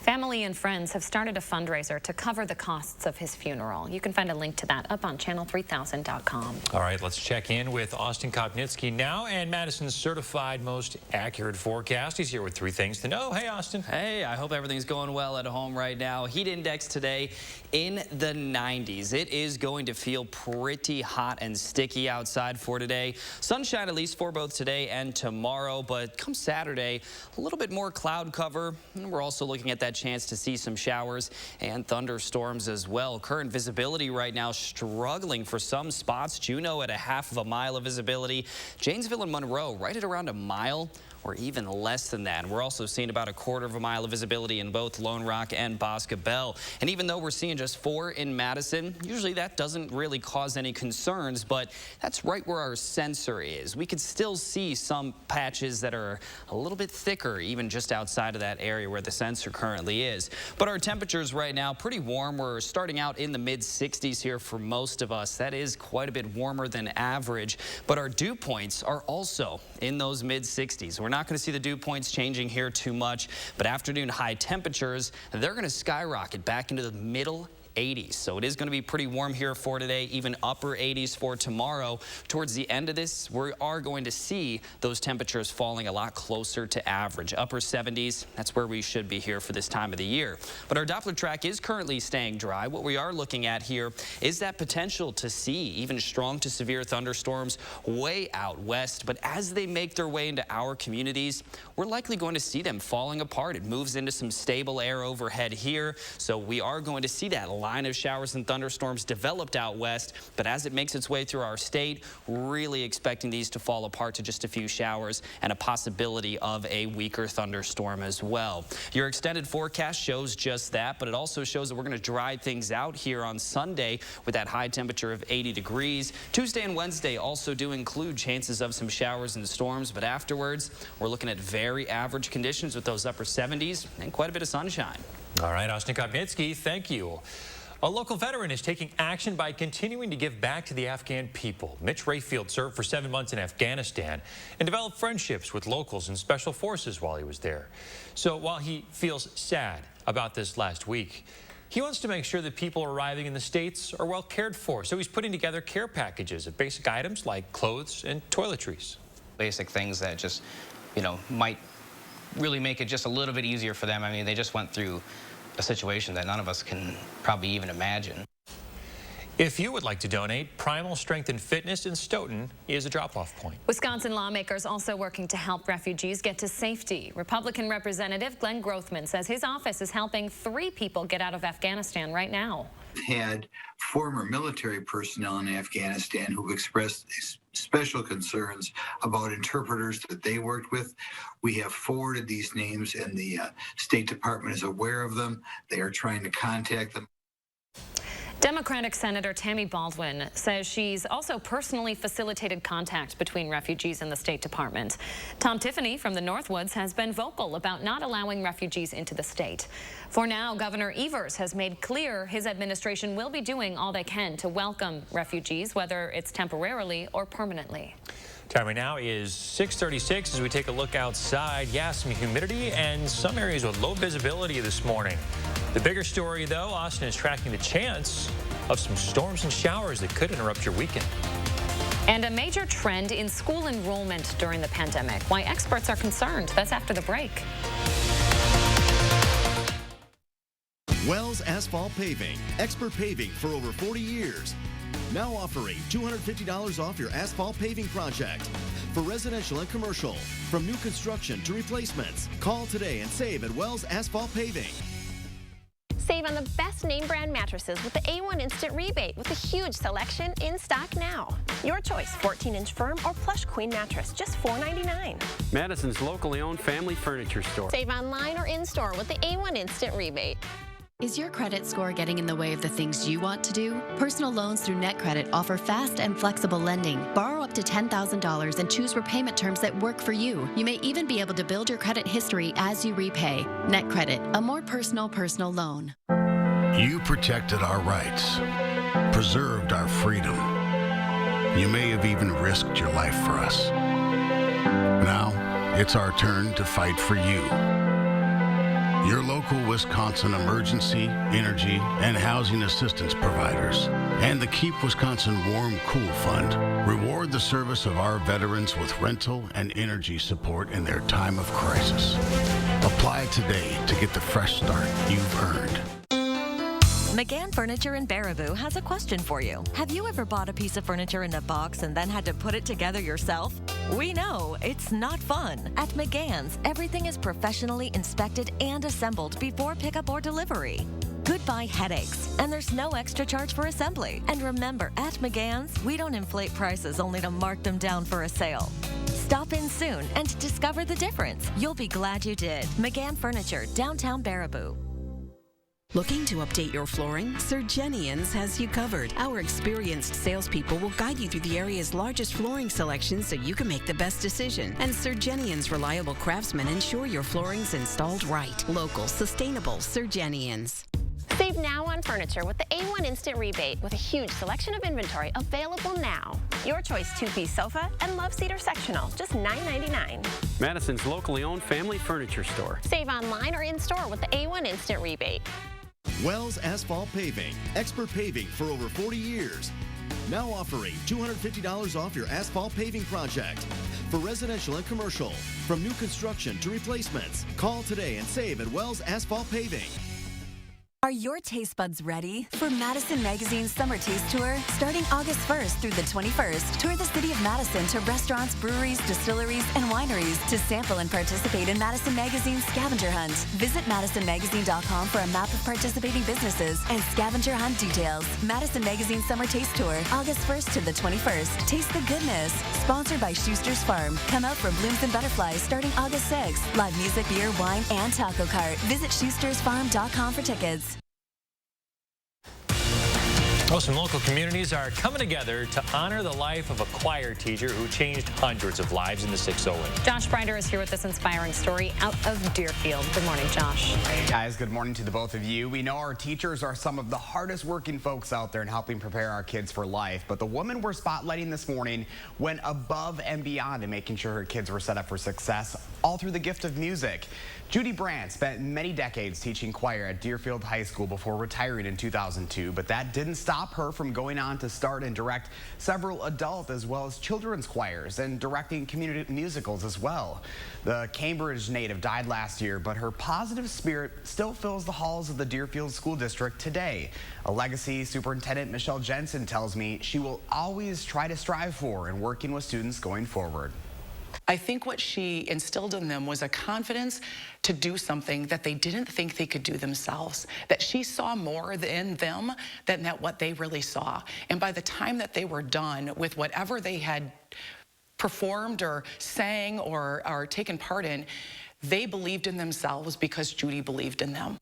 Family and friends have started a fundraiser to cover the costs of his funeral. You can find a link to that up on channel3000.com. All right, let's check in with Austin Kopnitsky now and Madison's certified most accurate forecast. He's here with 3 things to know. Hey, Austin. Hey, I hope everything's going well at home right now. Heat index today in the 90s. It is going to feel pretty hot and sticky outside for today. Sunshine at least for both today and tomorrow, but come Saturday, a little bit more cloud cover. And we're also looking at that chance to see some showers and thunderstorms as well. Current visibility right now struggling for some spots. Juneau at a half of a mile of visibility. Janesville and Monroe right at around a mile. or even less than that. We're also seeing about 1/4 mile of visibility in both Lone Rock and Boscobel. And even though we're seeing just 4 in Madison, usually that doesn't really cause any concerns, but that's right where our sensor is. We could still see some patches that are a little bit thicker, even just outside of that area where the sensor currently is. But our temperatures right now, pretty warm. We're starting out in the mid-60s here for most of us. That is quite a bit warmer than average, but our dew points are also in those mid-60s. We're not going to see the dew points changing here too much, but afternoon high temperatures, they're going to skyrocket back into the middle 80s. So it is going to be pretty warm here for today, even upper 80s for tomorrow. Towards the end of this, we are going to see those temperatures falling a lot closer to average. Upper 70s, that's where we should be here for this time of the year. But our Doppler track is currently staying dry. What we are looking at here is that potential to see even strong to severe thunderstorms way out west. But as they make their way into our communities, we're likely going to see them falling apart. It moves into some stable air overhead here. So we are going to see that line of showers and thunderstorms developed out west, but as it makes its way through our state, really expecting these to fall apart to just a few showers and a possibility of a weaker thunderstorm as well. Your extended forecast shows just that, but it also shows that we're going to dry things out here on Sunday with that high temperature of 80 degrees. Tuesday and Wednesday also do include chances of some showers and storms, but afterwards, we're looking at very average conditions with those upper 70s and quite a bit of sunshine. All right, Austin Kopnitsky, thank you. A local veteran is taking action by continuing to give back to the Afghan people. Mitch Rayfield served for 7 months in Afghanistan and developed friendships with locals and special forces while he was there. So while he feels sad about this last week, he wants to make sure that people arriving in the States are well cared for. So he's putting together care packages of basic items like clothes and toiletries. Basic things that just, might really make it just a little bit easier for them. I mean, they just went through a situation that none of us can probably even imagine. If you would like to donate, Primal Strength and Fitness in Stoughton is a drop-off point. Wisconsin lawmakers also working to help refugees get to safety. Republican Representative Glenn Grothman says his office is helping 3 people get out of Afghanistan right now. Had former military personnel in Afghanistan who've expressed special concerns about interpreters that they worked with. We have forwarded these names, and the State Department is aware of them. They are trying to contact them. Democratic Senator Tammy Baldwin says she's also personally facilitated contact between refugees and the State Department. Tom Tiffany from the Northwoods has been vocal about not allowing refugees into the state. For now, Governor Evers has made clear his administration will be doing all they can to welcome refugees, whether it's temporarily or permanently. Time right now is 6:36 as we take a look outside. Yeah, some humidity and some areas with low visibility this morning. The bigger story, though, Austin is tracking the chance of some storms and showers that could interrupt your weekend. And a major trend in school enrollment during the pandemic. Why experts are concerned. That's after the break. Wells Asphalt Paving, expert paving for over 40 years. Now offering $250 off your asphalt paving project. For residential and commercial, from new construction to replacements. Call today and save at Wells Asphalt Paving. Save on the best name brand mattresses with the A1 Instant Rebate with a huge selection in stock now. Your choice, 14-inch firm or plush queen mattress, just $4.99. Madison's locally owned family furniture store. Save online or in-store with the A1 Instant Rebate. Is your credit score getting in the way of the things you want to do? Personal loans through NetCredit offer fast and flexible lending. Borrow up to $10,000 and choose repayment terms that work for you. You may even be able to build your credit history as you repay. NetCredit, a more personal loan. You protected our rights, preserved our freedom. You may have even risked your life for us. Now, it's our turn to fight for you. Your local Wisconsin emergency, energy, and housing assistance providers, and the Keep Wisconsin Warm Cool Fund reward the service of our veterans with rental and energy support in their time of crisis. Apply today to get the fresh start you've earned. McGann Furniture in Baraboo has a question for you. Have you ever bought a piece of furniture in a box and then had to put it together yourself? We know it's not fun. At McGann's, everything is professionally inspected and assembled before pickup or delivery. Goodbye headaches, and there's no extra charge for assembly. And remember, at McGann's, we don't inflate prices only to mark them down for a sale. Stop in soon and discover the difference. You'll be glad you did. McGann Furniture, downtown Baraboo. Looking to update your flooring? Surgenians has you covered. Our experienced salespeople will guide you through the area's largest flooring selection so you can make the best decision. And Surgenians' reliable craftsmen ensure your flooring's installed right. Local, sustainable Surgenians. Save now on furniture with the A1 Instant Rebate with a huge selection of inventory available now. Your choice 2-piece sofa and love seater sectional, just $9.99. Madison's locally owned family furniture store. Save online or in-store with the A1 Instant Rebate. Wells Asphalt Paving, expert paving for over 40 years. Now offering $250 off your asphalt paving project. For residential and commercial, from new construction to replacements. Call today and save at Wells Asphalt Paving. Are your taste buds ready for Madison Magazine's Summer Taste Tour? Starting August 1st through the 21st, tour the city of Madison to restaurants, breweries, distilleries, and wineries to sample and participate in Madison Magazine's scavenger hunt. Visit MadisonMagazine.com for a map of participating businesses and scavenger hunt details. Madison Magazine Summer Taste Tour, August 1st to the 21st. Taste the goodness. Sponsored by Schuster's Farm. Come out for Blooms and Butterflies starting August 6th. Live music, beer, wine, and taco cart. Visit SchustersFarm.com for tickets. Well, some local communities are coming together to honor the life of a choir teacher who changed hundreds of lives in the 608. Josh Breider is here with this inspiring story out of Deerfield. Good morning, Josh. Hey guys, good morning to the both of you. We know our teachers are some of the hardest working folks out there in helping prepare our kids for life, but the woman we're spotlighting this morning went above and beyond in making sure her kids were set up for success, all through the gift of music. Judy Brandt spent many decades teaching choir at Deerfield High School before retiring in 2002, but that didn't stop her from going on to start and direct several adult as well as children's choirs and directing community musicals as well. The Cambridge native died last year, but her positive spirit still fills the halls of the Deerfield School District today. A legacy Superintendent Michelle Jensen tells me she will always try to strive for in working with students going forward. I think what she instilled in them was a confidence to do something that they didn't think they could do themselves, that she saw more in them than what they really saw. And by the time that they were done with whatever they had performed or sang or taken part in, they believed in themselves because Judy believed in them.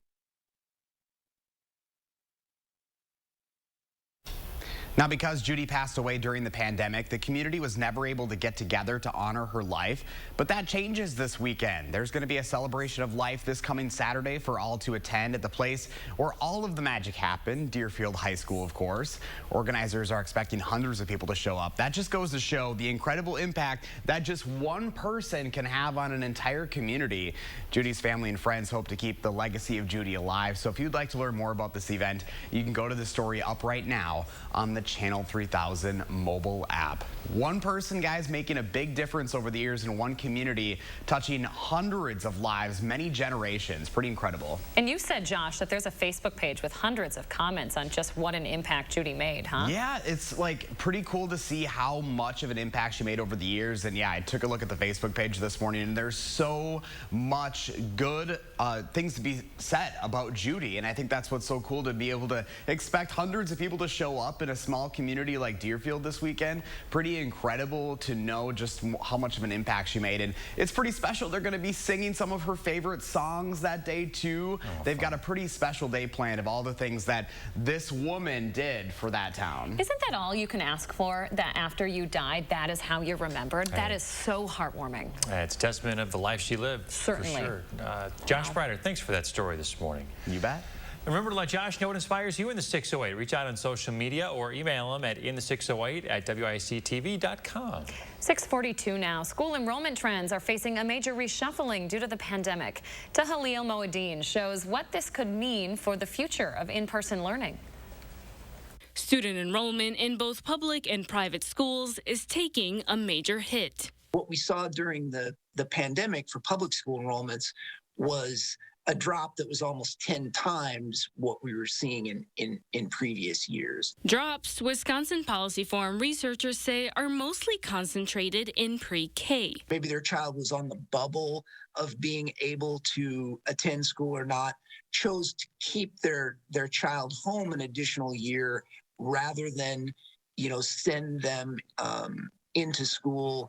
Now, because Judy passed away during the pandemic, the community was never able to get together to honor her life. But that changes this weekend. There's going to be a celebration of life this coming Saturday for all to attend at the place where all of the magic happened, Deerfield High School, of course. Organizers are expecting hundreds of people to show up. That just goes to show the incredible impact that just one person can have on an entire community. Judy's family and friends hope to keep the legacy of Judy alive. So if you'd like to learn more about this event, you can go to the story up right now on the Channel 3000 mobile app. One person, guys, making a big difference over the years in one community, touching hundreds of lives, many generations. Pretty incredible. And you said, Josh, that there's a Facebook page with hundreds of comments on just what an impact Judy made, huh? Yeah, it's like pretty cool to see how much of an impact she made over the years. And yeah, I took a look at the Facebook page this morning, and there's so much good things to be said about Judy. And I think that's what's so cool, to be able to expect hundreds of people to show up in a small community like Deerfield this weekend. Pretty incredible to know just how much of an impact she made, and it's pretty special. They're going to be singing some of her favorite songs that day too. They've got a pretty special day planned of all the things that this woman did for that town. Isn't that all you can ask for, that after you died, that is how you're remembered? That is so heartwarming. It's a testament of the life she lived. Certainly. For sure. Josh Breider, thanks for that story this morning. You bet. Remember to let Josh know what inspires you in the 608. Reach out on social media or email him at inthe608@wictv.com. 6:42 now. School enrollment trends are facing a major reshuffling due to the pandemic. Tahalil Moeddin shows what this could mean for the future of in-person learning. Student enrollment in both public and private schools is taking a major hit. What we saw during the pandemic for public school enrollments was a drop that was almost 10 times what we were seeing in previous years. Drops, Wisconsin Policy Forum researchers say, are mostly concentrated in pre-K. Maybe their child was on the bubble of being able to attend school or not, chose to keep their child home an additional year rather than, send them into school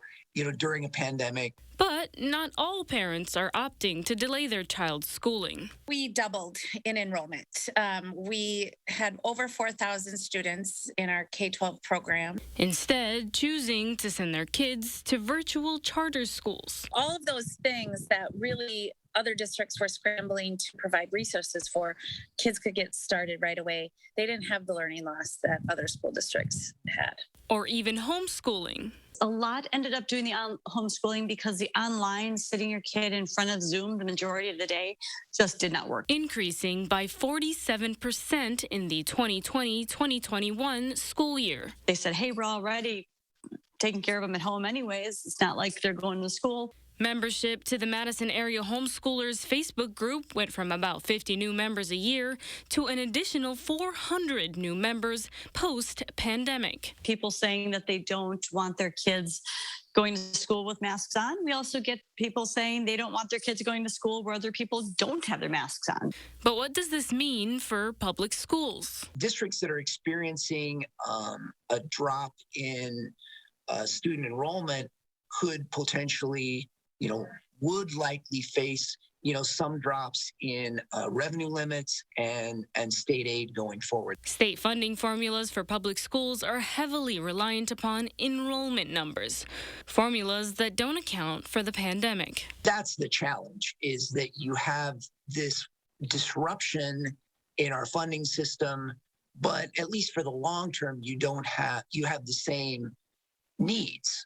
during a pandemic. But not all parents are opting to delay their child's schooling. We doubled in enrollment. We had over 4,000 students in our K-12 program. Instead, choosing to send their kids to virtual charter schools. All of those things that really other districts were scrambling to provide resources for, kids could get started right away. They didn't have the learning loss that other school districts had. Or even homeschooling. A lot ended up doing the homeschooling because the online, sitting your kid in front of Zoom the majority of the day, just did not work. Increasing by 47% in the 2020-2021 school year. They said, hey, we're already taking care of them at home anyways. It's not like they're going to school. Membership to the Madison area homeschoolers Facebook group went from about 50 new members a year to an additional 400 new members post-pandemic. People saying that they don't want their kids going to school with masks on. We also get people saying they don't want their kids going to school where other people don't have their masks on. But what does this mean for public schools? Districts that are experiencing a drop in student enrollment could potentially, would likely face, some drops in revenue limits and state aid going forward. State funding formulas for public schools are heavily reliant upon enrollment numbers, formulas that don't account for the pandemic. That's the challenge, is that you have this disruption in our funding system, but at least for the long term, you have the same needs.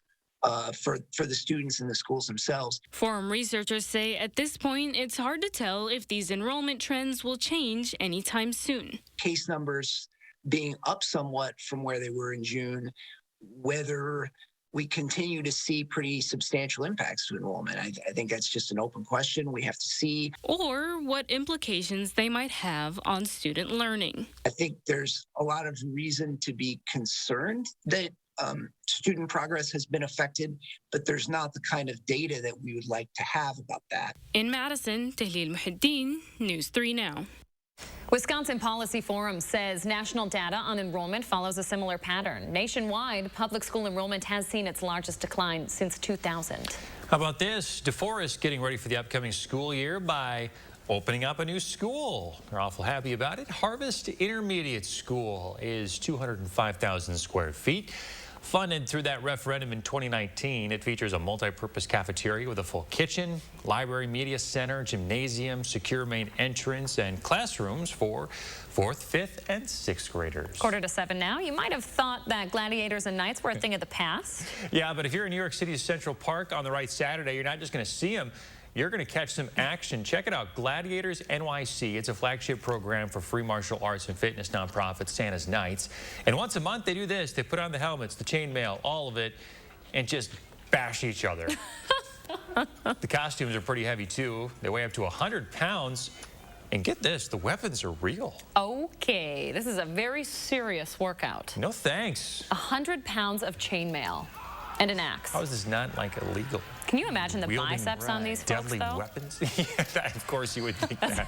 For the students in the schools themselves. Forum researchers say at this point, it's hard to tell if these enrollment trends will change anytime soon. Case numbers being up somewhat from where they were in June, whether we continue to see pretty substantial impacts to enrollment. I think that's just an open question. We have to see. Or what implications they might have on student learning. I think there's a lot of reason to be concerned that student progress has been affected, but there's not the kind of data that we would like to have about that. In Madison, Tahlil Muhiddin, News 3 Now. Wisconsin Policy Forum says national data on enrollment follows a similar pattern. Nationwide, public school enrollment has seen its largest decline since 2000. How about this? DeForest getting ready for the upcoming school year by opening up a new school. They're awful happy about it. Harvest Intermediate School is 205,000 square feet. Funded through that referendum in 2019, it features a multi-purpose cafeteria with a full kitchen, library, media center, gymnasium, secure main entrance, and classrooms for 4th, 5th, and 6th graders. 6:45 now. You might have thought that gladiators and knights were a thing of the past. Yeah, but if you're in New York City's Central Park on the right Saturday, you're not just going to see them. You're going to catch some action. Check it out, Gladiators NYC. It's a flagship program for free martial arts and fitness nonprofit Santa's Knights. And once a month, they do this. They put on the helmets, the chainmail, all of it, and just bash each other. The costumes are pretty heavy, too. They weigh up to 100 pounds. And get this, the weapons are real. Okay, this is a very serious workout. No thanks. 100 pounds of chainmail and an axe. How is this not, like, illegal? Can you imagine the biceps on these folks, deadly though? weapons? Yeah, of course you would think that.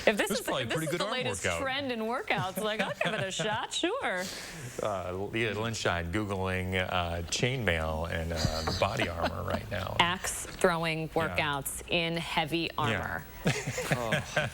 If this is probably a pretty good the arm latest workout. trend in workouts, like, I'll give it a shot, sure. Leah Linshine Googling chainmail and body armor right now. Axe throwing workouts in heavy armor.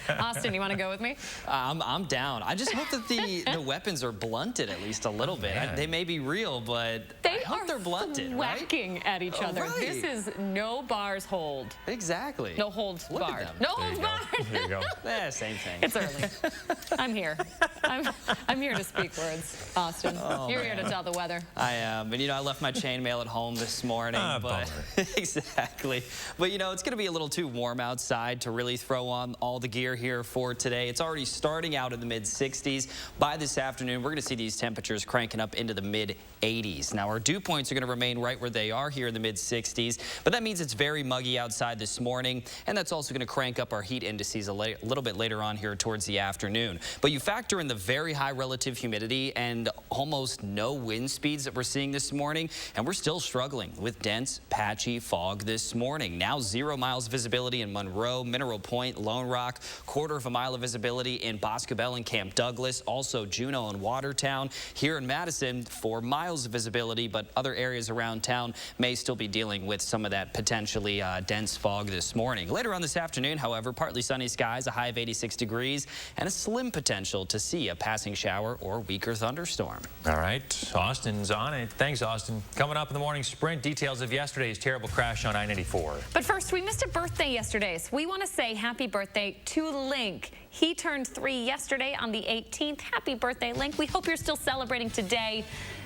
Austin, you want to go with me? I'm down. I just hope that the weapons are blunted at least a little bit. They may be real, but I hope they're blunted, right? Whacking at each other. Right. This is no bars hold. Exactly. No holds Look at barred. them. No holds barred. There you go. Yeah, same thing. It's early. I'm here. I'm here to speak words, Austin. You're here to tell the weather. I am. And, I left my chainmail at home this morning. But exactly. But, it's going to be a little too warm outside to really throw on all the gear here for today. It's already starting out in the mid-60s. By this afternoon, we're going to see these temperatures cranking up into the mid-80s. Now, our dew points are going to remain right where they are here in the mid-60s. But that means it's very muggy outside this morning, and that's also going to crank up our heat indices a little bit later on here towards the afternoon. But you factor in the very high relative humidity and almost no wind speeds that we're seeing this morning, and we're still struggling with dense, patchy fog this morning. Now 0 miles visibility in Monroe, Mineral Point, Lone Rock, 1/4 of a mile of visibility in Boscobel and Camp Douglas, also Juneau and Watertown. Here in Madison, 4 miles of visibility, but other areas around town may still be dealing with some of that potentially dense fog this morning. Later on this afternoon, however, partly sunny skies, a high of 86 degrees, and a slim potential to see a passing shower or weaker thunderstorm. All right, Austin's on it. Thanks, Austin. Coming up in the morning sprint, details of yesterday's terrible crash on I-94. But first, we missed a birthday yesterday, so we want to say happy birthday to Link. He turned 3 yesterday on the 18th. Happy birthday, Link. We hope you're still celebrating today.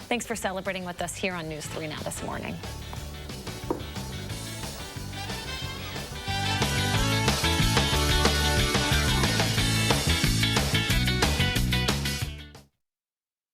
Thanks for celebrating with us here on News 3 Now this morning.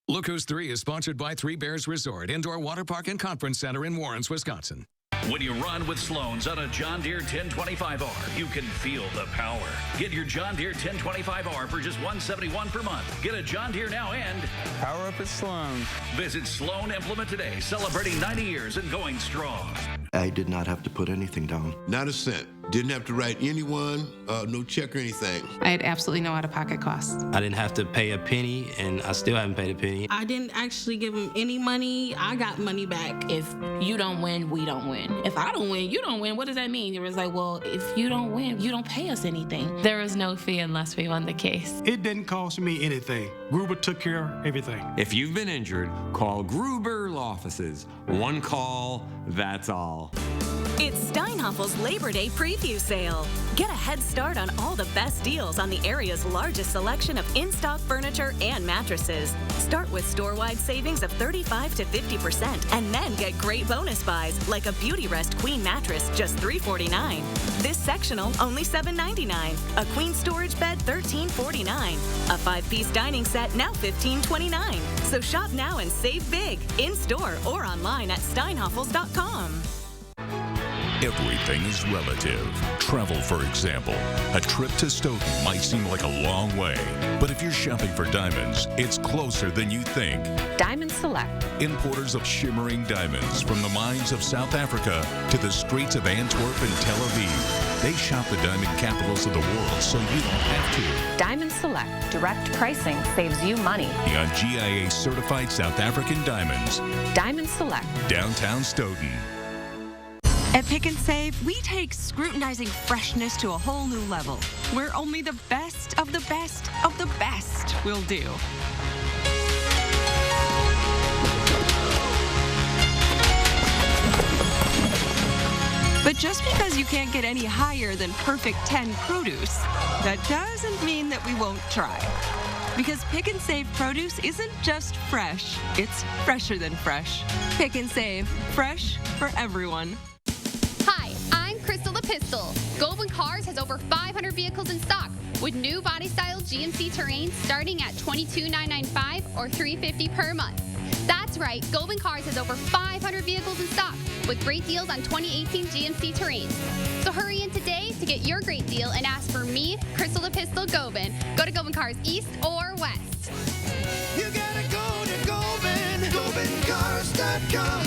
Look Who's 3 is sponsored by Three Bears Resort, Indoor Water Park and Conference Center in Warrens, Wisconsin. When you run with Sloan's on a John Deere 1025R, you can feel the power. Get your John Deere 1025R for just $171 per month. Get a John Deere now and power up at Sloan's. Visit Sloan Implement today, celebrating 90 years and going strong. I did not have to put anything down. Not a cent. Didn't have to write anyone, no check or anything. I had absolutely no out-of-pocket costs. I didn't have to pay a penny, and I still haven't paid a penny. I didn't actually give him any money. I got money back. If you don't win, we don't win. If I don't win, you don't win. What does that mean? It was like, well, if you don't win, you don't pay us anything. There was no fee unless we won the case. It didn't cost me anything. Gruber took care of everything. If you've been injured, call Gruber Law Offices. One call, that's all. It's Steinhoffel's Labor Day preview sale. Get a head start on all the best deals on the area's largest selection of in-stock furniture and mattresses. Start with store-wide savings of 35 to 50%, and then get great bonus buys like a Beauty Rest Queen mattress, just $349. This sectional, only $799. A queen storage bed, $1349. A 5-piece dining set, now $1529. So shop now and save big, in-store or online at steinhoffels.com. Everything is relative. Travel, for example. A trip to Stoughton might seem like a long way, but if you're shopping for diamonds, it's closer than you think. Diamond Select. Importers of shimmering diamonds from the mines of South Africa to the streets of Antwerp and Tel Aviv. They shop the diamond capitals of the world so you don't have to. Diamond Select. Direct pricing saves you money. On GIA certified South African diamonds. Diamond Select. Downtown Stoughton. At Pick and Save, we take scrutinizing freshness to a whole new level, where only the best of the best of the best will do. But just because you can't get any higher than perfect 10 produce, that doesn't mean that we won't try. Because Pick and Save produce isn't just fresh, it's fresher than fresh. Pick and Save, fresh for everyone. Crystal the Pistol. Goldwyn Cars has over 500 vehicles in stock with new body-style GMC Terrains starting at $22,995 or $350 per month. That's right, Goldwyn Cars has over 500 vehicles in stock with great deals on 2018 GMC Terrains. So hurry in today to get your great deal and ask for me, Crystal the Pistol Goldwyn. Go to Goldwyn Cars East or West. You gotta go to Goldwyn, GoldwynCars.com.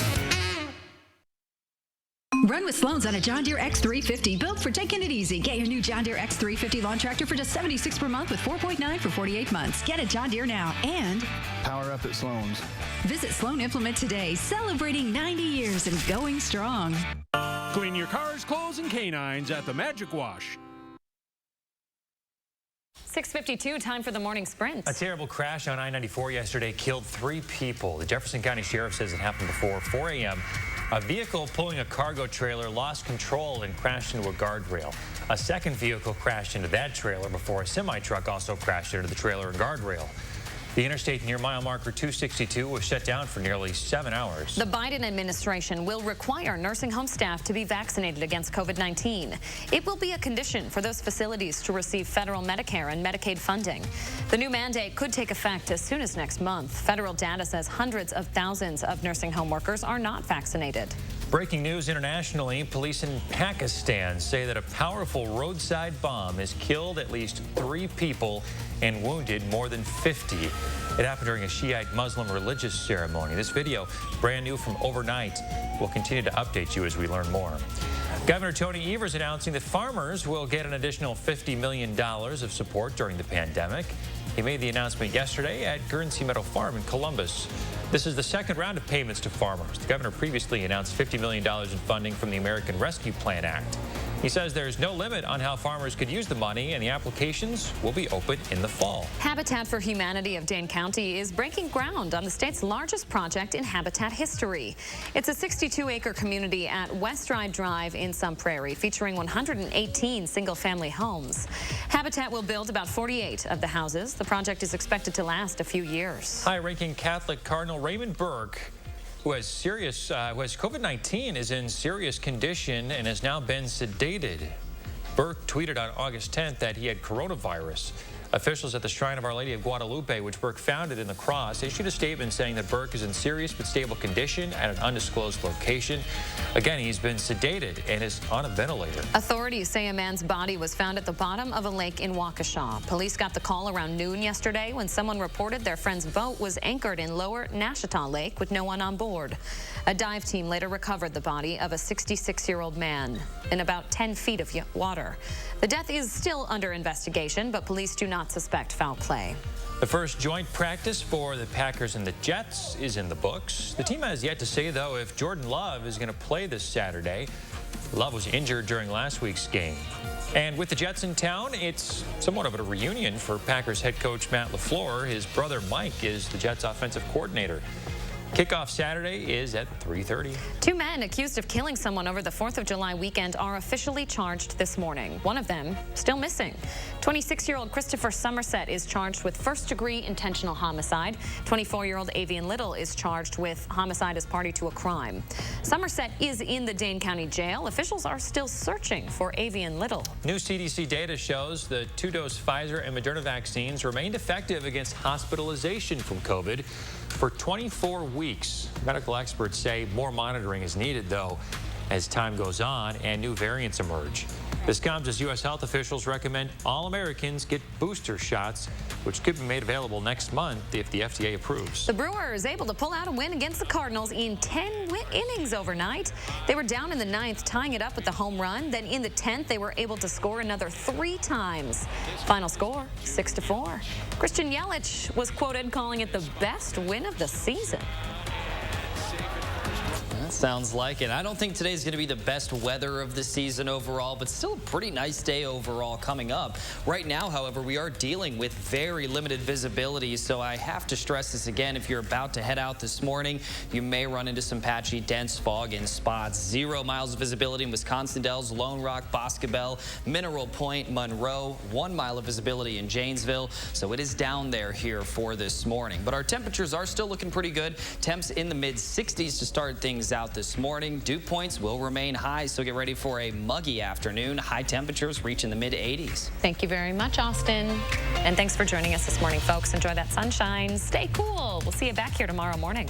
Run with Sloan's on a John Deere X350, built for taking it easy. Get your new John Deere X350 lawn tractor for just $76 per month with 4.9 for 48 months. Get a John Deere now and power up at Sloan's. Visit Sloan Implement today, celebrating 90 years and going strong. Clean your cars, clothes, and canines at the Magic Wash. 6:52, time for the morning sprint. A terrible crash on I-94 yesterday killed 3 people. The Jefferson County Sheriff says it happened before 4 a.m. A vehicle pulling a cargo trailer lost control and crashed into a guardrail. A second vehicle crashed into that trailer before a semi-truck also crashed into the trailer and guardrail. The interstate near mile marker 262 was shut down for nearly 7 hours. The Biden administration will require nursing home staff to be vaccinated against COVID-19. It will be a condition for those facilities to receive federal Medicare and Medicaid funding. The new mandate could take effect as soon as next month. Federal data says hundreds of thousands of nursing home workers are not vaccinated. Breaking news internationally, police in Pakistan say that a powerful roadside bomb has killed at least 3 people and wounded more than 50. It happened during a Shiite Muslim religious ceremony. This video, brand new from overnight, will continue to update you as we learn more. Governor Tony Evers announcing that farmers will get an additional $50 million of support during the pandemic. He made the announcement yesterday at Guernsey Meadow Farm in Columbus. This is the second round of payments to farmers. The governor previously announced $50 million in funding from the American Rescue Plan Act. He says there's no limit on how farmers could use the money, and the applications will be open in the fall. Habitat for Humanity of Dane County is breaking ground on the state's largest project in habitat history. It's a 62-acre community at West Ride Drive in Sun Prairie, featuring 118 single-family homes. Habitat will build about 48 of the houses. The project is expected to last a few years. High-ranking Catholic Cardinal Raymond Burke, who has COVID-19, is in serious condition and has now been sedated. Burke tweeted on August 10th that he had coronavirus. Officials at the Shrine of Our Lady of Guadalupe, which Burke founded in the Cross, issued a statement saying that Burke is in serious but stable condition at an undisclosed location. Again, he's been sedated and is on a ventilator. Authorities say a man's body was found at the bottom of a lake in Waukesha. Police got the call around noon yesterday when someone reported their friend's boat was anchored in Lower Nashita Lake with no one on board. A dive team later recovered the body of a 66-year-old man in about 10 feet of water. The death is still under investigation, but police do not suspect foul play. The first joint practice for the Packers and the Jets is in the books. The team has yet to say, though, if Jordan Love is going to play this Saturday. Love was injured during last week's game. And with the Jets in town, it's somewhat of a reunion for Packers head coach Matt LaFleur. His brother Mike is the Jets offensive coordinator. Kickoff Saturday is at 3:30. 2 men accused of killing someone over the 4th of July weekend are officially charged this morning. One of them still missing. 26-year-old Christopher Somerset is charged with first-degree intentional homicide. 24-year-old Avian Little is charged with homicide as party to a crime. Somerset is in the Dane County Jail. Officials are still searching for Avian Little. New CDC data shows the 2-dose Pfizer and Moderna vaccines remained effective against hospitalization from COVID for 24 weeks. Medical experts say more monitoring is needed, though, as time goes on and new variants emerge. This comes as U.S. health officials recommend all Americans get booster shots, which could be made available next month if the FDA approves. The Brewers able to pull out a win against the Cardinals in 10 innings overnight. They were down in the 9th, tying it up with the home run. Then in the 10th, they were able to score another 3 times. Final score, 6-4. Christian Yelich was quoted calling it the best win of the season. That sounds like it. I don't think today's going to be the best weather of the season overall, but still a pretty nice day overall coming up. Right now, however, we are dealing with very limited visibility, so I have to stress this again. If you're about to head out this morning, you may run into some patchy, dense fog in spots. 0 miles of visibility in Wisconsin Dells, Lone Rock, Boscobel, Mineral Point, Monroe. 1 mile of visibility in Janesville, so it is down there here for this morning. But our temperatures are still looking pretty good. Temps in the mid-60s to start things out this morning. Dew points will remain high, so get ready for a muggy afternoon. High temperatures reaching the mid-80s. Thank you very much, Austin. And thanks for joining us this morning, folks. Enjoy that sunshine. Stay cool. We'll see you back here tomorrow morning.